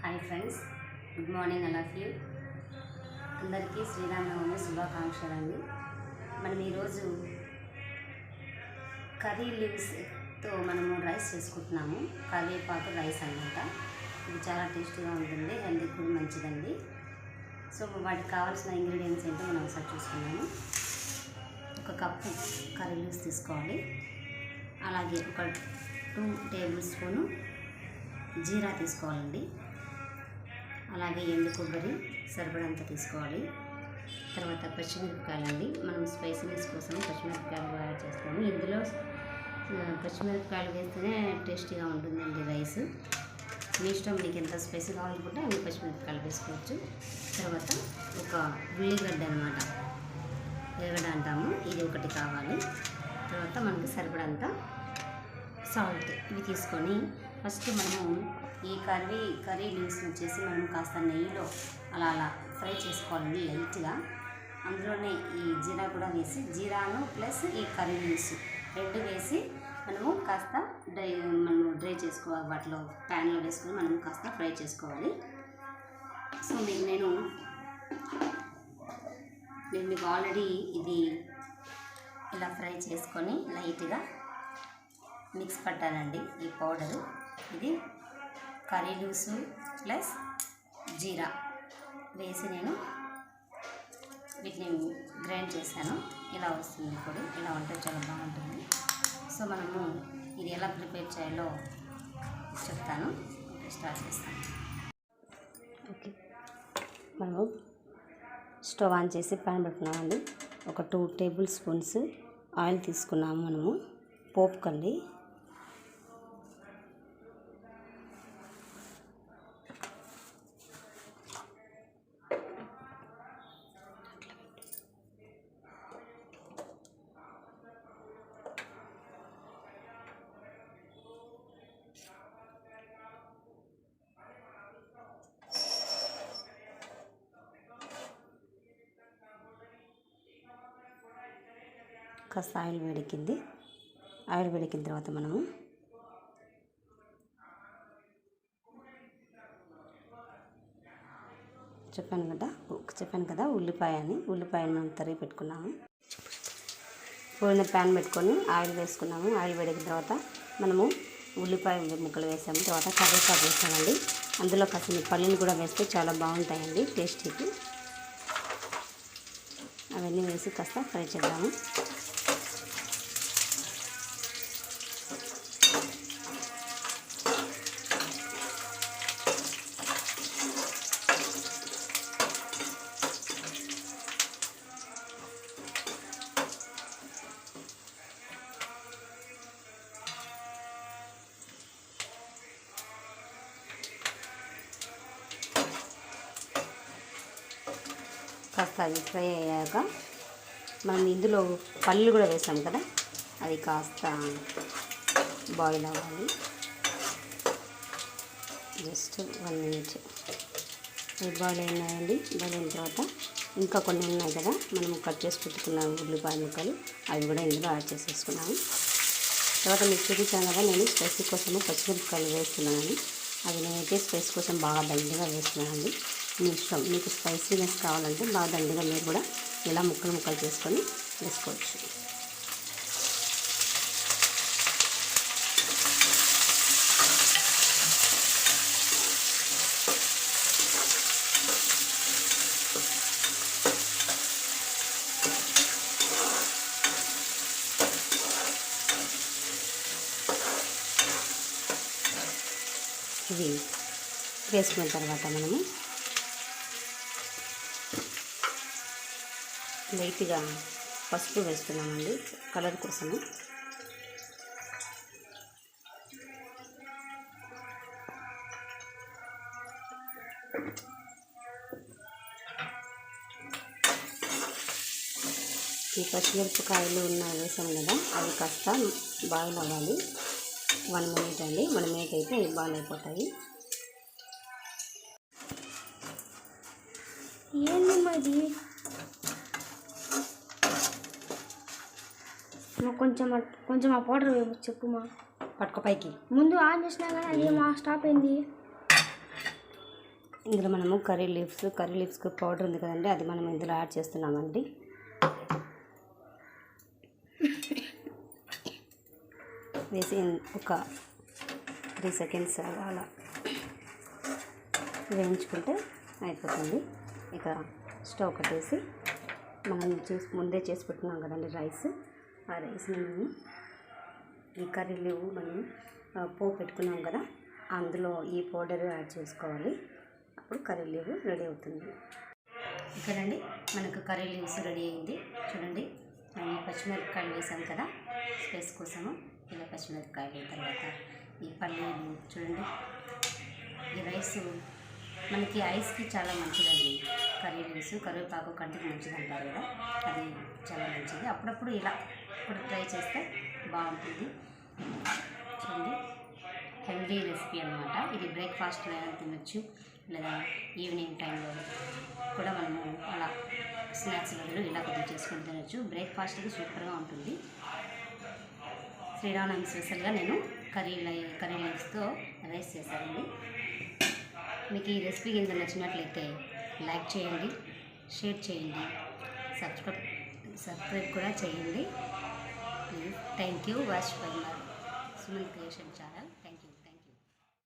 Hi friends, good morning. All of you అందరికీ శ్రీరామనవమి శుభాకాంక్షలు అండి. మనం ఈరోజు కర్రీ లీవ్స్తో మనము రైస్ చేసుకుంటున్నాము. కరివేపాకు రైస్ అన్నమాట. ఇది చాలా టేస్టీగా ఉంటుంది, హెల్త్కి కూడా మంచిదండి. సో వాటికి కావాల్సిన ఇంగ్రీడియంట్స్ ఏంటో మనం ఒకసారి చూసుకున్నాము. 1 కప్పు కర్రీ లీవ్స్ తీసుకోవాలి. అలాగే ఒక 2 టేబుల్ స్పూను జీరా తీసుకోవాలండి. అలాగే ఎండు కొబ్బరి సరిపడంత తీసుకోవాలి. తర్వాత పచ్చిమిరపకాయలండి, మనం స్పైసీనెస్ కోసం పచ్చిమిరపకాయలు యాడ్ చేస్తాము. ఇందులో పచ్చిమిరపకాయలు వేస్తేనే టేస్టీగా ఉంటుందండి రైస్. మీ ఇష్టం, మీకు ఎంత స్పైసీ కావాలనుకుంటే అన్ని పచ్చిమిరపకాయలు వేసుకోవచ్చు. తర్వాత ఒక ఉల్లిగడ్డ అనమాట, ఎర్రగడ్డ అంటాము, ఇది ఒకటి కావాలి. తర్వాత మనకి సరిపడంత సాల్ట్ ఇవి తీసుకొని ఫస్ట్ మనము ఈ కర్రీ లీవ్స్ వచ్చేసి మనం కాస్త నెయ్యిలో అలా ఫ్రై చేసుకోవాలండి లైట్గా. అందులోనే ఈ జీరా కూడా వేసి, జీరాను ప్లస్ ఈ కర్రీ లీవ్స్ 2 వేసి మనము కాస్త డ్రై చేసుకోవాలి. వాటిలో ప్యాన్లో వేసుకొని మనం కాస్త ఫ్రై చేసుకోవాలి. సో నేను మీకు ఆల్రెడీ ఇది ఇలా ఫ్రై చేసుకొని లైట్గా మిక్స్ పట్టానండి. ఈ పౌడరు ఇది కర్రీ లీవ్స్ ప్లస్ జీరా వేసి నేను వీటిని గ్రైండ్ చేశాను. ఇలా వస్తుంది పొడి, ఇలా ఉంటే చాలా బాగుంటుంది. సో మనము ఇది ఎలా ప్రిపేర్ చేయాలో చెప్తాను. స్టార్ట్ చేస్తాను. ఓకే, మనము స్టవ్ ఆన్ చేసి ప్యాన్ పెట్టుకున్నామండి. ఒక 2 టేబుల్ స్పూన్స్ ఆయిల్ తీసుకున్నాము మనము పోపుకండి. కాస్త ఆయిల్ వేడెక్కింది. ఆయిల్ వేడెక్కిన తర్వాత మనము చెప్పాను కదా ఉల్లిపాయను మనం తరిగి పెట్టుకున్నాము. పోయిన ప్యాన్ పెట్టుకొని ఆయిల్ వేసుకున్నాము. ఆయిల్ వేడెక్కిన తర్వాత మనము ఉల్లిపాయ ముక్కలు వేసాము. తర్వాత కరివేపాకు వేసామండి. అందులో కాసిన పల్లీలు కూడా వేస్తే చాలా బాగుంటాయండి టేస్టీకి. అవన్నీ వేసి కాస్త ఫ్రై చేద్దాము. కాస్త అది ఫ్రై అయ్యాక మనం ఇందులో పల్లీలు కూడా వేసాం కదా, అది కాస్త బాయిల్ అవ్వాలి. జస్ట్ 1 మినిట్ అవి బాయిల్ అయినాయండి. బాయిల్ అయిన తర్వాత ఇంకా కొన్ని ఉన్నాయి కదా, మనం కట్ చేసి పెట్టుకున్న ఉల్లిపాయ ముక్కలు, అవి కూడా ఇందులో యాడ్ చేసేసుకున్నాము. తర్వాత మీకు చూపించాను కదా, నేను స్పైసీ కోసము పచ్చిమిరపకాయలు వేస్తున్నాను. అది నేనైతే స్పైసీ కోసం బాగా దండిగా వేస్తున్నానండి. మీ ఇష్టం, మీకు స్పైసీనెస్ కావాలంటే బాగా దండిగా మీరు కూడా ఇలా ముక్కలు చేసుకొని వేసుకోవచ్చు. ఇది వేసుకున్న తర్వాత మనము లైట్గా పసుపు వేస్తున్నామండి కలర్ కోసము. ఈ పచ్చిమిరపకాయలు వేసాం కదా, అవి కాస్త బాయిల్ అవ్వాలి. 1 మినిట్ అండి. 1 మినిట్ అయితే అవి బాయిల్ అయిపోతాయి. ఏంది మరి కొంచెం ఆ పౌడర్ చెప్పుమా. పట్టుకో పైకి. ముందు ఆన్ చేసినా కానీ అది మా స్టాప్ అయింది. ఇందులో మనము కర్రీ లీవ్స్కి పౌడర్ ఉంది కదండి, అది మనం ఇందులో యాడ్ చేస్తున్నామండి. వేసి ఒక 3 సెకండ్స్ అలా వేయించుకుంటే అయిపోతుంది. ఇక స్టవ్ కట్టేసి మనం ముందే చేసి పెట్టుకున్నాం కదండి రైస్, ఆ రైస్ని మనం ఈ కర్రీ లీవ్ మనం పోపు పెట్టుకున్నాం కదా, అందులో ఈ పౌడర్ యాడ్ చేసుకోవాలి. అప్పుడు కర్రీ లీవ్ రెడీ అవుతుంది. ఇక్కడండి మనకు కర్రీ లీవ్స్ రెడీ అయింది. చూడండి, మనం పచ్చిమిరపకాయలు వేసాం కదా స్పైస్ కోసము. ఇలా పచ్చిమిరపకాయలు, తర్వాత ఈ పల్లీలు చూడండి. ఈ రైస్ మనకి ఐస్కి చాలా మంచిదండి. కర్రీ లీవ్స్ కరివేపాకు కంటికి మంచిది అంటారు కదా, అది చాలా మంచిది. అప్పుడప్పుడు ఇలా ఇప్పుడు ట్రై చేస్తే బాగుంటుంది. చూడండి, హెల్దీ రెసిపీ అనమాట. ఇది బ్రేక్ఫాస్ట్లో అయినా తినొచ్చు, లేదా ఈవినింగ్ టైంలో కూడా మనము అలా స్నాక్స్ బదులు ఇలా కొద్దిగా చేసుకొని తినొచ్చు. బ్రేక్ఫాస్ట్కి సూపర్గా ఉంటుంది. శ్రీరామనవమి స్పెషల్గా నేను కర్రీ లీవ్స్తో రైస్ చేశానండి. మీకు ఈ రెసిపీ కింద నచ్చినట్లయితే లైక్ చేయండి, షేర్ చేయండి, సబ్స్క్రైబ్ కూడా చేయండి please. Thank you. Watch for my Suman creation channel.